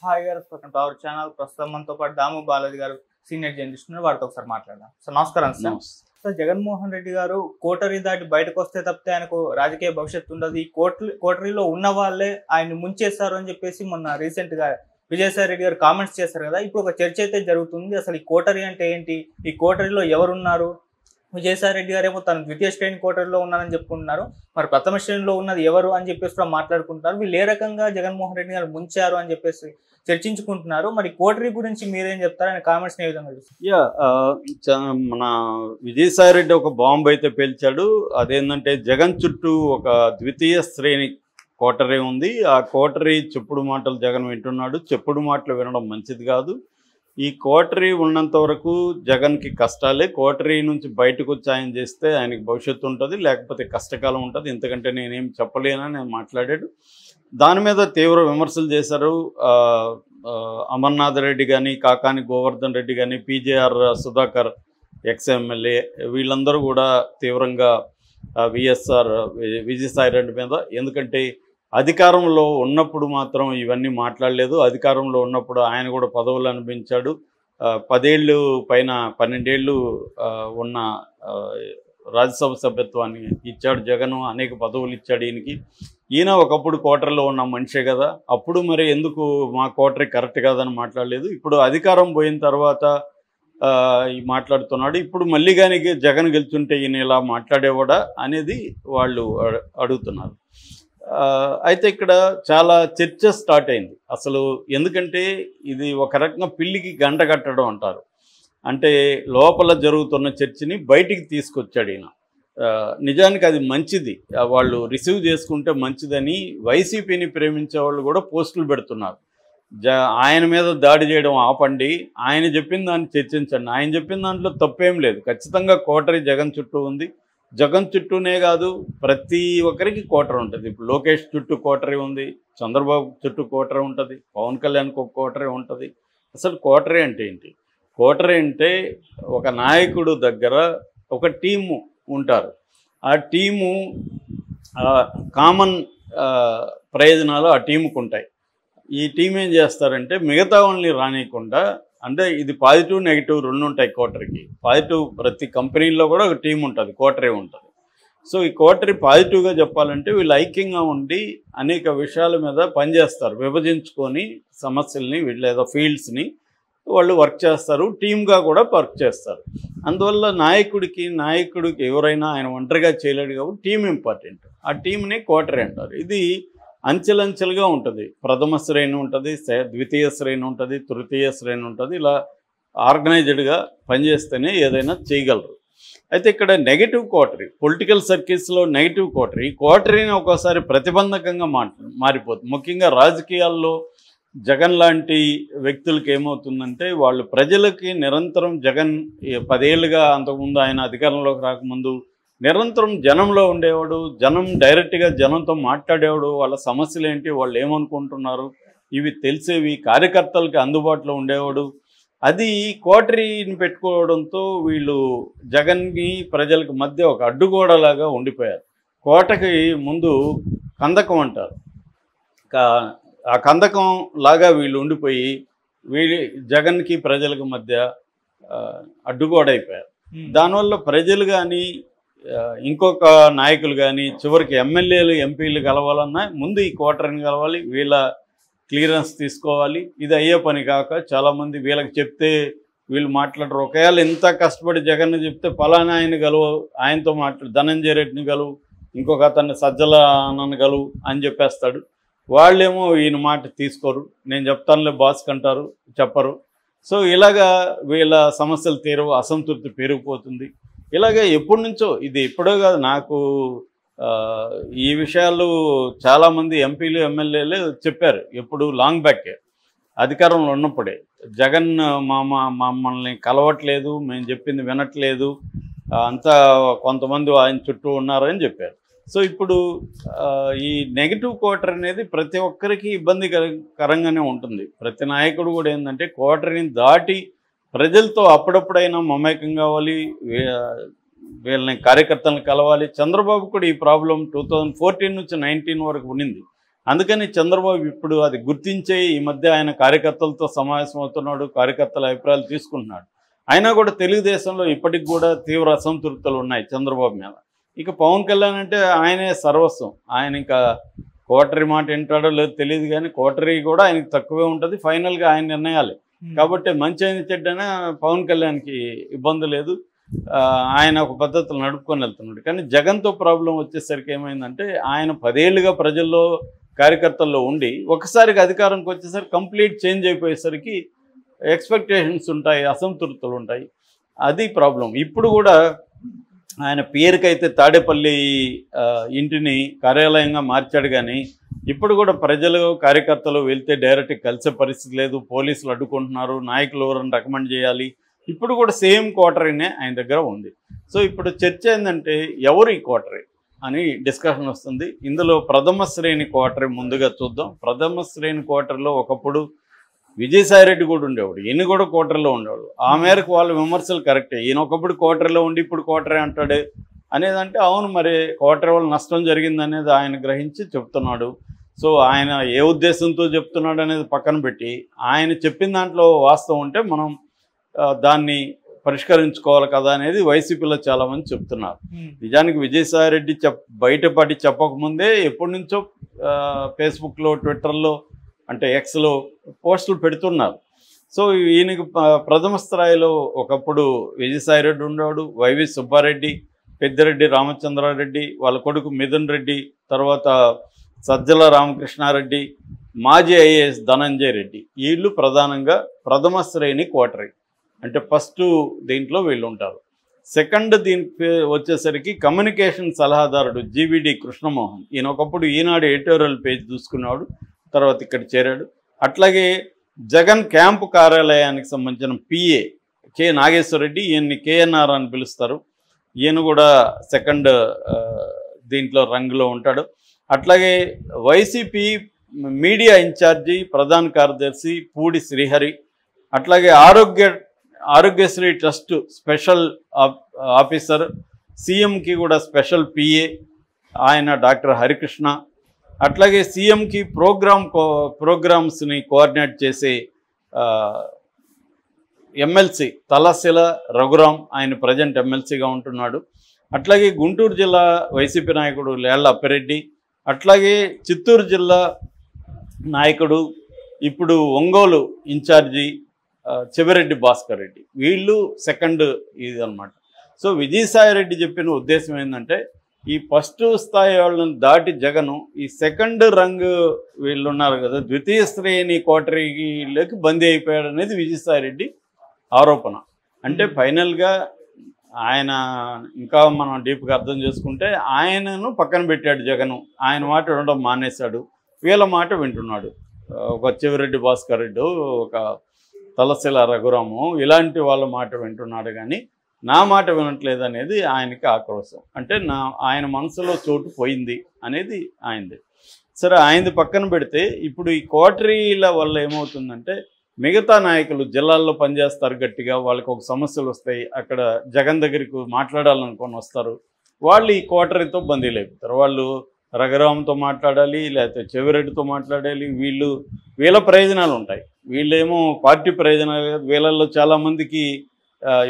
Hi గారు, welcome to our channel. ప్రస్తుతం మనతో పాటు దాము బాలాజీ గారు సీనియర్ జర్నలిస్ట్ ఉన్నారు. వారితో ఒకసారి మాట్లాడదాం. సార్ నమస్కారం. సార్ జగన్మోహన్ రెడ్డి గారు కోటరీ దాటి బయటకు వస్తే తప్పితే ఆయనకు రాజకీయ భవిష్యత్తు ఉండదు, ఈ కోటరీలో ఉన్న వాళ్ళే ఆయన్ని ముంచేస్తారు అని చెప్పేసి మొన్న రీసెంట్ గా విజయసాయి రెడ్డి గారు కామెంట్స్ చేశారు కదా. ఇప్పుడు ఒక చర్చ అయితే జరుగుతుంది. అసలు ఈ కోటరీ అంటే ఏంటి, ఈ కోటరీలో ఎవరున్నారు? విజయసాయి రెడ్డి గారు ఏమో తను ద్వితీయ శ్రేణి కోటరీలో ఉన్నారని చెప్పుకుంటున్నారు. మరి ప్రథమ శ్రేణిలో ఉన్నది ఎవరు అని చెప్పేసి కూడా మాట్లాడుకుంటున్నారు. వీళ్ళు ఏ రకంగా జగన్మోహన్ రెడ్డి గారు ముంచారు అని చెప్పేసి చర్చించుకుంటున్నారు. మరి కోటరీ గురించి మీరేం చెప్తారు? ఆయన కామెంట్స్ ఏ విధంగా చూస్తారు? మన విజయసాయి రెడ్డి ఒక బాంబు అయితే పేల్చాడు. అదేంటంటే జగన్ చుట్టూ ఒక ద్వితీయ శ్రేణి కోటరీ ఉంది. ఆ కోటరీ చెప్పుడు మాటలు జగన్ వింటున్నాడు. చెప్పుడు మాటలు వినడం మంచిది కాదు. ఈ కోటరీ ఉన్నంత వరకు జగన్కి కష్టాలే. కోటరీ నుంచి బయటకు వచ్చి ఆయన చేస్తే ఆయనకి భవిష్యత్తు ఉంటుంది, లేకపోతే కష్టకాలం ఉంటుంది. ఎందుకంటే నేనేం చెప్పలేనని నేను మాట్లాడాడు. దాని మీద తీవ్ర విమర్శలు చేశారు. అమర్నాథ్ రెడ్డి కానీ, కాకాని గోవర్ధన్ రెడ్డి కానీ, పీజేఆర్ సుధాకర్ ఎక్స్ఎమ్మెల్యే వీళ్ళందరూ కూడా తీవ్రంగా విఎస్ఆర్ విజయసాయి రెడ్డి మీద, ఎందుకంటే అధికారంలో ఉన్నప్పుడు మాత్రం ఇవన్నీ మాట్లాడలేదు. అధికారంలో ఉన్నప్పుడు ఆయన కూడా పదవులు అనిపించాడు. 10 ఏళ్ళు పైన 12 ఏళ్ళు ఉన్న రాజ్యసభ సభ్యత్వాన్ని ఇచ్చాడు జగన్. అనేక పదవులు ఇచ్చాడు ఈయనకి. ఈయన ఒకప్పుడు కోటరీలో ఉన్న మనిషే కదా. అప్పుడు మరి ఎందుకు మా కోటరీ కరెక్ట్ కాదని మాట్లాడలేదు. ఇప్పుడు అధికారం పోయిన తర్వాత మాట్లాడుతున్నాడు. ఇప్పుడు మళ్ళీ కానీ జగన్ గెలుచుంటే ఈయన ఇలా మాట్లాడేవాడా అనేది వాళ్ళు అడుగుతున్నారు. అయితే ఇక్కడ చాలా చర్చ స్టార్ట్ అయింది అసలు. ఎందుకంటే ఇది ఒక రకంగా పిల్లికి గంట కట్టడం అంటారు. అంటే లోపల జరుగుతున్న చర్చని బయటికి తీసుకొచ్చాడు ఈయన. నిజానికి అది మంచిది, వాళ్ళు రిసీవ్ చేసుకుంటే మంచిదని వైసీపీని ప్రేమించే వాళ్ళు కూడా పోస్టులు పెడుతున్నారు. ఆయన మీద దాడి చేయడం ఆపండి, ఆయన చెప్పిన దాన్ని చర్చించండి. ఆయన చెప్పిన దాంట్లో తప్పేం లేదు. ఖచ్చితంగా కోటరీ జగన్ చుట్టూ ఉంది. జగన్ చుట్టూనే కాదు, ప్రతి ఒక్కరికి కోటరీ ఉంటుంది. ఇప్పుడు లోకేష్ చుట్టూ కోటరీ ఉంది, చంద్రబాబు చుట్టూ కోటరీ ఉంటుంది, పవన్ కళ్యాణ్కి ఒక కోటరీ ఉంటుంది. అసలు కోటరీ అంటే ఏంటి? కోటరీ అంటే ఒక నాయకుడు దగ్గర ఒక టీము ఉంటారు. ఆ టీము కామన్ ప్రయోజనాలు ఆ టీముకు ఉంటాయి. ఈ టీం ఏం చేస్తారంటే మిగతా వాళ్ళని రానియకుండా, అంటే ఇది పాజిటివ్ నెగిటివ్ రెండు ఉంటాయి కోటరీకి. పాజిటివ్ ప్రతి కంపెనీలో కూడా ఒక టీం ఉంటుంది, కోటరీ ఉంటుంది. సో ఈ కోటరీ పాజిటివ్గా చెప్పాలంటే వీళ్ళు ఐక్యంగా ఉండి అనేక విషయాల మీద పనిచేస్తారు. విభజించుకొని సమస్యల్ని లేదా ఫీల్డ్స్ని వాళ్ళు వర్క్ చేస్తారు, టీమ్గా కూడా వర్క్ చేస్తారు. అందువల్ల నాయకుడికి ఎవరైనా ఆయన ఒంటరిగా చేయలేడు కాబట్టి టీం ఇంపార్టెంట్. ఆ టీంని కోటరీ అంటారు. ఇది అంచెలంచెలుగా ఉంటుంది. ప్రథమ శ్రేణి ఉంటుంది, ద్వితీయ శ్రేణి ఉంటుంది, తృతీయ శ్రేణి ఉంటుంది. ఇలా ఆర్గనైజ్డ్గా పనిచేస్తేనే ఏదైనా చేయగలరు. అయితే ఇక్కడ నెగిటివ్ కోటరీ, పొలిటికల్ సర్కిల్స్లో నెగిటివ్ కోటరీని ఒక్కోసారి ప్రతిబంధకంగా మారిపోతుంది. ముఖ్యంగా రాజకీయాల్లో జగన్ లాంటి వ్యక్తులకి ఏమవుతుందంటే, వాళ్ళు ప్రజలకి నిరంతరం జగన్ 10 ఏళ్ళుగా, అంతకుముందు ఆయన అధికారంలోకి రాకముందు నిరంతరం జనంలో ఉండేవాడు. జనం డైరెక్ట్గా జనంతో మాట్లాడేవాడు. వాళ్ళ సమస్యలు ఏంటి, వాళ్ళు ఏమనుకుంటున్నారు, ఇవి తెలిసేవి. కార్యకర్తలకి అందుబాటులో ఉండేవాడు. అది కోటరీని పెట్టుకోవడంతో వీళ్ళు జగన్కి ప్రజలకు మధ్య ఒక అడ్డుగోడలాగా ఉండిపోయారు. కోటకి ముందు కందకం అంటారు. ఆ కందకం లాగా వీళ్ళు ఉండిపోయి జగన్కి ప్రజలకు మధ్య అడ్డుగోడైపోయారు. దానివల్ల ప్రజలు కానీ ఇంకొక నాయకులు కానీ చివరికి ఎమ్మెల్యేలు ఎంపీలు కలవాలన్నా ముందు ఈ కోటరీని కలవాలి, వీళ్ళ క్లియరెన్స్ తీసుకోవాలి. ఇది అయ్యే పని కాక చాలామంది వీళ్ళకి చెప్తే వీళ్ళు మాట్లాడరు. ఒకవేళ ఎంత కష్టపడి జగన్ చెప్తే పలానా ఆయన గలువు, ఆయనతో ధనంజయ రెడ్డిని గలువు, ఇంకొక అతన్ని సజ్జల అన్నను గలువు అని చెప్పేస్తాడు. వాళ్ళేమో ఈయన మాట తీసుకోరు. నేను చెప్తానులే బాస్ కంటారు, చెప్పరు. సో ఇలాగా వీళ్ళ సమస్యలు తీరవు, అసంతృప్తి పెరిగిపోతుంది. ఇలాగే ఎప్పటి నుంచో, ఇది ఎప్పుడో కాదు, నాకు ఈ విషయాలు చాలామంది ఎంపీలు ఎమ్మెల్యేలు చెప్పారు. ఎప్పుడు లాంగ్ బ్యాకే, అధికారంలో ఉన్నప్పుడే. జగన్ మమ్మల్ని కలవట్లేదు, మేము చెప్పింది వినట్లేదు, అంతా కొంతమంది ఆయన చుట్టూ ఉన్నారని చెప్పారు. సో ఇప్పుడు ఈ నెగిటివ్ కోటరీ అనేది ప్రతి ఒక్కరికి ఇబ్బందికరంగానే ఉంటుంది. ప్రతి నాయకుడు కూడా ఏంటంటే కోటరీని దాటి ప్రజలతో అప్పుడప్పుడైనా మమేకం కావాలి, వీళ్ళని కార్యకర్తలను కలవాలి. చంద్రబాబు కూడా ఈ ప్రాబ్లం 2014 నుంచి 19 వరకు ఉండింది. అందుకని చంద్రబాబు ఇప్పుడు అది గుర్తించే ఈ మధ్య ఆయన కార్యకర్తలతో సమావేశం అవుతున్నాడు, కార్యకర్తల అభిప్రాయాలు తీసుకుంటున్నాడు. అయినా కూడా తెలుగుదేశంలో ఇప్పటికి కూడా తీవ్ర అసంతృప్తులు ఉన్నాయి చంద్రబాబు మీద. ఇక పవన్ కళ్యాణ్ అంటే ఆయనే సర్వస్వం. ఆయన ఇంకా కోటరీ మాట వింటాడో లేదో తెలియదు, కానీ కోటరీ కూడా ఆయనకి తక్కువే ఉంటుంది. ఫైనల్గా ఆయన నిర్ణయాలే కాబట్టి మంచి అయిన చెడ్డైనా పవన్ కళ్యాణ్కి ఇబ్బంది లేదు. ఆయన ఒక పద్ధతిలో నడుపుకొని వెళ్తున్నాడు. కానీ జగన్తో ప్రాబ్లం వచ్చేసరికి ఏమైందంటే ఆయన 10 ఏళ్ళుగా ప్రజల్లో కార్యకర్తల్లో ఉండి ఒకసారికి అధికారంకి వచ్చేసరికి కంప్లీట్ చేంజ్ అయిపోయేసరికి ఎక్స్పెక్టేషన్స్ ఉంటాయి, అసంతృప్తులు ఉంటాయి. అది ప్రాబ్లం. ఇప్పుడు కూడా ఆయన పేరుకైతే తాడేపల్లి ఇంటిని కార్యాలయంగా మార్చాడు, కానీ ఇప్పుడు కూడా ప్రజలు కార్యకర్తలు వెళ్తే డైరెక్ట్గా కలిసే పరిస్థితి లేదు. పోలీసులు అడ్డుకుంటున్నారు, నాయకులు ఎవరైనా రికమెండ్ చేయాలి. ఇప్పుడు కూడా సేమ్ క్వార్టరీనే ఆయన దగ్గర ఉంది. సో ఇప్పుడు చర్చ ఏంటంటే ఎవరు ఈ క్వార్టరీ అని డిస్కషన్ వస్తుంది. ఇందులో ప్రథమ శ్రేణి క్వార్టరీ ముందుగా చూద్దాం. ప్రథమ శ్రేణి క్వార్టర్లో ఒకప్పుడు విజయసాయిరెడ్డి కూడా ఉండేవాడు, ఈయన కూడా క్వార్టర్లో ఉండేవాడు. ఆ మేరకు వాళ్ళ విమర్శలు కరెక్టే. ఈయన ఒకప్పుడు క్వార్టర్లో ఉండి ఇప్పుడు క్వార్టరీ అంటాడు అనేదంటే అవును, మరి క్వార్టర్ వల్ల నష్టం జరిగింది అనేది ఆయన గ్రహించి చెప్తున్నాడు. సో ఆయన ఏ ఉద్దేశంతో చెప్తున్నాడు అనేది పక్కన పెట్టి ఆయన చెప్పిన దాంట్లో వాస్తవం ఉంటే మనం దాన్ని పరిష్కరించుకోవాలి కదా అనేది వైసీపీలో చాలామంది చెప్తున్నారు. నిజానికి విజయసాయిరెడ్డి బయటపడి చెప్పకముందే ఎప్పటి నుంచో ఫేస్బుక్లో, ట్విట్టర్లో, అంటే ఎక్స్లో పోస్టులు పెడుతున్నారు. సో ఈయనకి ప్రథమ స్థాయిలో ఒకప్పుడు విజయసాయిరెడ్డి ఉండేవాడు, వైవి సుబ్బారెడ్డి, పెద్దిరెడ్డి రామచంద్రారెడ్డి, వాళ్ళ కొడుకు మిథున్ రెడ్డి, తర్వాత సజ్జల రామకృష్ణారెడ్డి, మాజీ ఐఏఎస్ ధనంజయ రెడ్డి. వీళ్ళు ప్రధానంగా ప్రథమ శ్రేణి క్వార్టరీ, అంటే ఫస్ట్ దీంట్లో వీళ్ళు ఉంటారు. సెకండ్ దీనికి వచ్చేసరికి కమ్యూనికేషన్ సలహాదారుడు జీవీడి కృష్ణమోహన్. ఈయన ఒకప్పుడు ఈనాడు ఎడిటోరియల్ పేజ్ చూసుకున్నాడు, తర్వాత ఇక్కడ చేరాడు. అట్లాగే జగన్ క్యాంపు కార్యాలయానికి సంబంధించిన పిఏ కె నాగేశ్వరరెడ్డి, ఈయన్ని కేఎన్ఆర్ అని పిలుస్తారు. ఈయన కూడా సెకండ్ దీంట్లో రంగులో ఉంటాడు. అట్లాగే వైసీపీ మీడియా ఇన్ఛార్జి ప్రధాన కార్యదర్శి పూడి శ్రీహరి, అట్లాగే ఆరోగ్యశ్రీ ట్రస్ట్ స్పెషల్ ఆఫీసర్, సీఎంకి కూడా స్పెషల్ పిఏ ఆయన డాక్టర్ హరికృష్ణ, అట్లాగే సీఎంకి ప్రోగ్రామ్స్ని కోఆర్డినేట్ చేసే ఎమ్మెల్సీ తలశిల రఘురాం, ఆయన ప్రజెంట్ ఎమ్మెల్సీగా ఉంటున్నాడు. అట్లాగే గుంటూరు జిల్లా వైసీపీ నాయకుడు లేళ్ల అప్పిరెడ్డి, అట్లాగే చిత్తూరు జిల్లా నాయకుడు ఇప్పుడు ఒంగోలు ఇన్ఛార్జి చెవిరెడ్డి భాస్కర్ రెడ్డి. వీళ్ళు సెకండ్ ఇది అనమాట. సో విజయసాయిరెడ్డి చెప్పిన ఉద్దేశం ఏంటంటే ఈ ఫస్ట్ స్థాయి వాళ్ళని దాటి జగను ఈ సెకండ్ రంగు వీళ్ళు ఉన్నారు కదా, ద్వితీయ శ్రేణి కోటరీలోకి బందీ అయిపోయాడు అనేది విజయసాయిరెడ్డి ఆరోపణ. అంటే ఫైనల్గా ఆయన ఇంకా మనం డీప్గా అర్థం చేసుకుంటే ఆయనను పక్కన పెట్టాడు జగను. ఆయన మాట వినడం మానేశాడు, వీళ్ళ మాట వింటున్నాడు. ఒక చెవిరెడ్డి భాస్కర్ రెడ్డి, ఒక తలశిల రఘురాము, ఇలాంటి వాళ్ళ మాట వింటున్నాడు, కానీ నా మాట వినట్లేదు అనేది ఆయనకి ఆక్రోశం. అంటే ఆయన మనసులో చోటు పోయింది అనేది ఆయనది. సరే, ఆయనది పక్కన పెడితే ఇప్పుడు ఈ కోటరీల వల్ల ఏమవుతుందంటే మిగతా నాయకులు జిల్లాల్లో పనిచేస్తారు గట్టిగా, వాళ్ళకి ఒక సమస్యలు వస్తాయి, అక్కడ జగన్ దగ్గరికి మాట్లాడాలనుకొని వస్తారు, వాళ్ళు ఈ కోటరీతో బందీలు అయిపోతారు. వాళ్ళు రఘురామ్తో మాట్లాడాలి, లేకపోతే చెవిరెడ్డితో మాట్లాడాలి. వీళ్ళ ప్రయోజనాలు ఉంటాయి, వీళ్ళేమో పార్టీ ప్రయోజనాలు. వీళ్ళల్లో చాలామందికి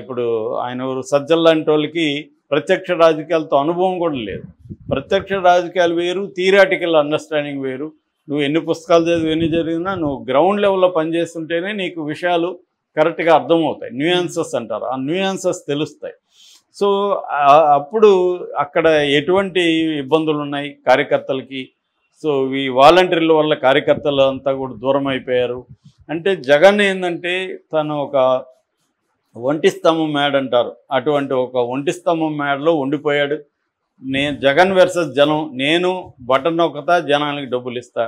ఇప్పుడు ఆయన సజ్జల లాంటి వాళ్ళకి ప్రత్యక్ష రాజకీయాలతో అనుభవం కూడా లేదు. ప్రత్యక్ష రాజకీయాలు వేరు, థియరాటికల్ అండర్స్టాండింగ్ వేరు. నువ్వు ఎన్ని పుస్తకాలు చదివి ఎన్ని జరిగినా నువ్వు గ్రౌండ్ లెవెల్లో పనిచేస్తుంటేనే నీకు విషయాలు కరెక్ట్గా అర్థమవుతాయి. న్యూయాన్సెస్ అంటారు, ఆ న్యూయాన్సెస్ తెలుస్తాయి. సో అప్పుడు అక్కడ ఎటువంటి ఇబ్బందులు ఉన్నాయి కార్యకర్తలకి. సో ఈ వాలంటీర్ల వల్ల కార్యకర్తలు అంతా కూడా దూరం అయిపోయారు. అంటే జగన్ ఏంటంటే తను ఒక ఒంటి స్తంభం మేడ అంటారు, అటువంటి ఒక ఒంటి స్తంభం మేడలో ఉండిపోయాడు. జగన్ వర్సెస్ జనం, నేను బటన్ నొక్కతా జనానికి డబ్బులు ఇస్తా,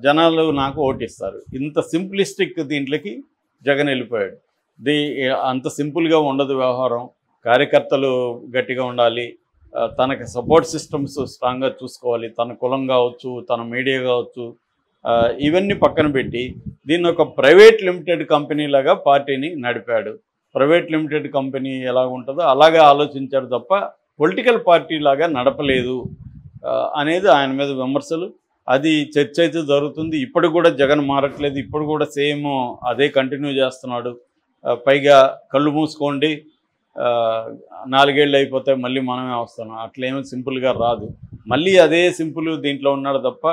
జనాలు నాకు ఓటిస్తారు. ఇంత సింప్లిస్టిక్ దీంట్లోకి జగన్ వెళ్ళిపోయాడు. అంత సింపుల్గా ఉండదు వ్యవహారం. కార్యకర్తలు గట్టిగా ఉండాలి, తనకి సపోర్ట్ సిస్టమ్స్ స్ట్రాంగ్గా చూసుకోవాలి. తన కులం కావచ్చు, తన మీడియా కావచ్చు, ఇవన్నీ పక్కన పెట్టి దీన్ని ఒక ప్రైవేట్ లిమిటెడ్ కంపెనీ లాగా పార్టీని నడిపాడు. ప్రైవేట్ లిమిటెడ్ కంపెనీ ఎలా ఉంటుందో అలాగే ఆలోచించాడు తప్ప పొలిటికల్ పార్టీ లాగా నడపలేదు అనేది ఆయన మీద విమర్శలు. అది చర్చ అయితే జరుగుతుంది. ఇప్పుడు కూడా జగన్ మారట్లేదు, ఇప్పుడు కూడా సేమ్ అదే కంటిన్యూ చేస్తున్నాడు. పైగా కళ్ళు మూసుకోండి 4 ఏళ్ళు అయిపోతే మళ్ళీ మనమే వస్తున్నాం, అట్లేమో సింపుల్గా రాదు. మళ్ళీ అదే సింపుల్ దీంట్లో ఉన్నాడు తప్ప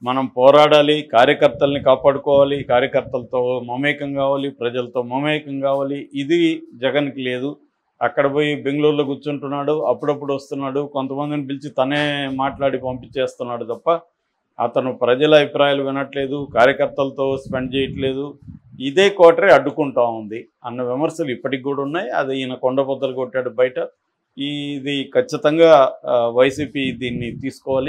మనం పోరాడాలి, కార్యకర్తల్ని కాపాడుకోవాలి, కార్యకర్తలతో మమేకం కావాలి, ప్రజలతో మమేకం కావాలి. ఇది జగన్కి లేదు. అక్కడ పోయి బెంగళూరులో కూర్చుంటున్నాడు, అప్పుడప్పుడు వస్తున్నాడు, కొంతమందిని పిలిచి తనే మాట్లాడి పంపించేస్తున్నాడు తప్ప అతను ప్రజల అభిప్రాయాలు వినట్లేదు, కార్యకర్తలతో స్పెండ్ చేయట్లేదు. ఇదే కోటరే అడ్డుకుంటా ఉంది అన్న విమర్శలు ఇప్పటికి కూడా ఉన్నాయి. అది ఈయన కొండబద్దలు కొట్టాడు బయట. ఇది ఖచ్చితంగా వైసీపీ దీన్ని తీసుకోవాలి.